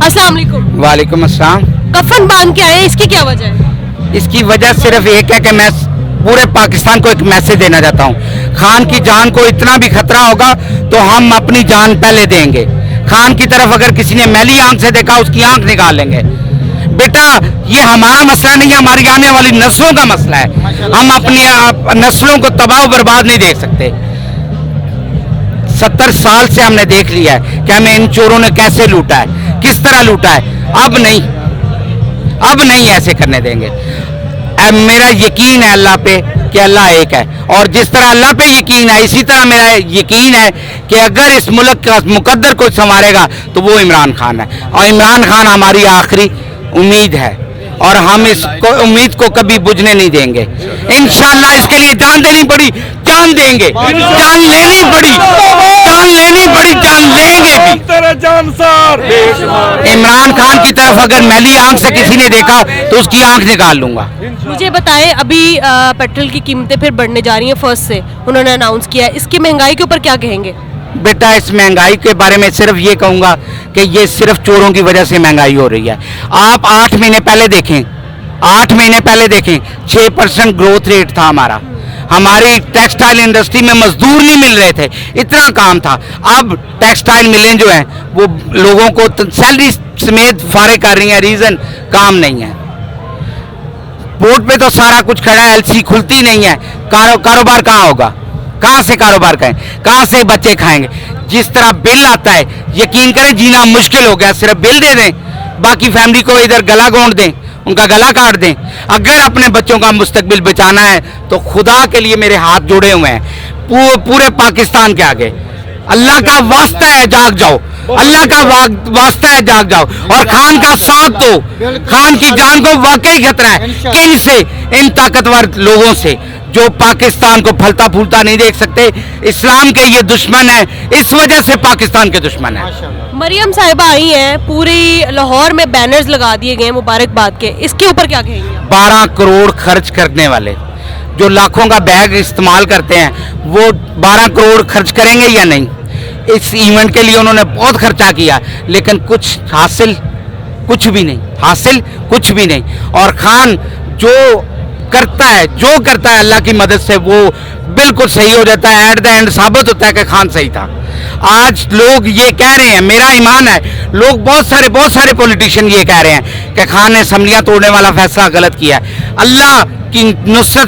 अस्सलाम वालेकुम। वालेकुम अस्सलाम। कफन बांध के आए, इसकी क्या वजह है? इसकी वजह सिर्फ एक है कि मैं पूरे पाकिस्तान को एक मैसेज देना चाहता हूँ। खान की जान को इतना भी खतरा होगा तो हम अपनी जान पहले देंगे। खान की तरफ अगर किसी ने मैली आंख से देखा, उसकी आंख निकाल लेंगे। बेटा, ये हमारा मसला नहीं है, हमारी आने वाली नस्लों का मसला है। हम अपनी नस्लों को तबाह बर्बाद नहीं देख सकते। 70 साल से हमने देख लिया है कि हमें इन चोरों ने कैसे लूटा है, किस तरह लूटा है। अब नहीं ऐसे करने देंगे। अब मेरा यकीन है अल्लाह पे कि अल्लाह एक है, और जिस तरह अल्लाह पे यकीन है, इसी तरह मेरा यकीन है कि अगर इस मुल्क का मुकद्दर को संवारेगा तो वो इमरान खान है, और इमरान खान हमारी आखिरी उम्मीद है, और हम इसको उम्मीद को कभी बुझने नहीं देंगे। इंशाअल्लाह इसके लिए जान देनी पड़ी, जान देंगे, जान लेनी पड़ी, जान लेनी पड़ी, जान लेंगे भी। इमरान खान की तरफ अगर मैली आंख से किसी ने देखा तो उसकी आंख निकाल लूंगा। मुझे बताएं, अभी पेट्रोल की कीमतें फिर बढ़ने जा रही हैं, फर्स्ट से उन्होंने अनाउंस किया है। इसकी महंगाई के ऊपर क्या कहेंगे? बेटा, इस महंगाई के बारे में सिर्फ ये कहूँगा कि ये सिर्फ चोरों की वजह से महंगाई हो रही है। आप 8 महीने पहले देखें, 8 महीने पहले देखें, 6% ग्रोथ रेट था हमारा। हमारी टेक्सटाइल इंडस्ट्री में मजदूर नहीं मिल रहे थे, इतना काम था। अब टेक्सटाइल मिलें जो हैं वो लोगों को सैलरी समेत फारे कर रही हैं, रीज़न काम नहीं है। पोर्ट पे तो सारा कुछ खड़ा है, एलसी खुलती नहीं है, कारोबार कहाँ होगा? कहाँ से कारोबार करें? कहाँ से बच्चे खाएंगे? जिस तरह बिल आता है, यकीन करें जीना मुश्किल हो गया। सिर्फ बिल दे दें, बाकी फैमिली को इधर गला गोंद दें, उनका गला काट दें। अगर अपने बच्चों का मुस्तकबिल बचाना है तो खुदा के लिए मेरे हाथ जुड़े हुए हैं पूरे पाकिस्तान के आगे। अल्लाह का वास्ता है, जाग जाओ। अल्लाह का वास्ता है, जाग जाओ, और खान का साथ दो। खान की जान को वाकई खतरा है। किन से? इन ताकतवर लोगों से जो पाकिस्तान को फलता फूलता नहीं देख सकते। इस्लाम के ये दुश्मन है, इस वजह से पाकिस्तान के दुश्मन है। मरियम साहिबा आई हैं, पूरी लाहौर में बैनर्स लगा दिए गए मुबारकबाद के, इसके ऊपर क्या कहेंगे? 12 करोड़ खर्च करने वाले जो लाखों का बैग इस्तेमाल करते हैं, वो 12 करोड़ खर्च करेंगे या नहीं? इस इवेंट के लिए उन्होंने बहुत खर्चा किया, लेकिन कुछ हासिल कुछ भी नहीं। और खान जो करता है अल्लाह की मदद से वो बिल्कुल सही हो जाता है। एट द एंड साबित होता है कि खान सही था। आज लोग ये कह रहे हैं, मेरा ईमान है, लोग बहुत सारे पॉलिटिशियन ये कह रहे हैं कि खान ने असम्बलियाँ तोड़ने वाला फैसला गलत किया है। अल्लाह की नुसरत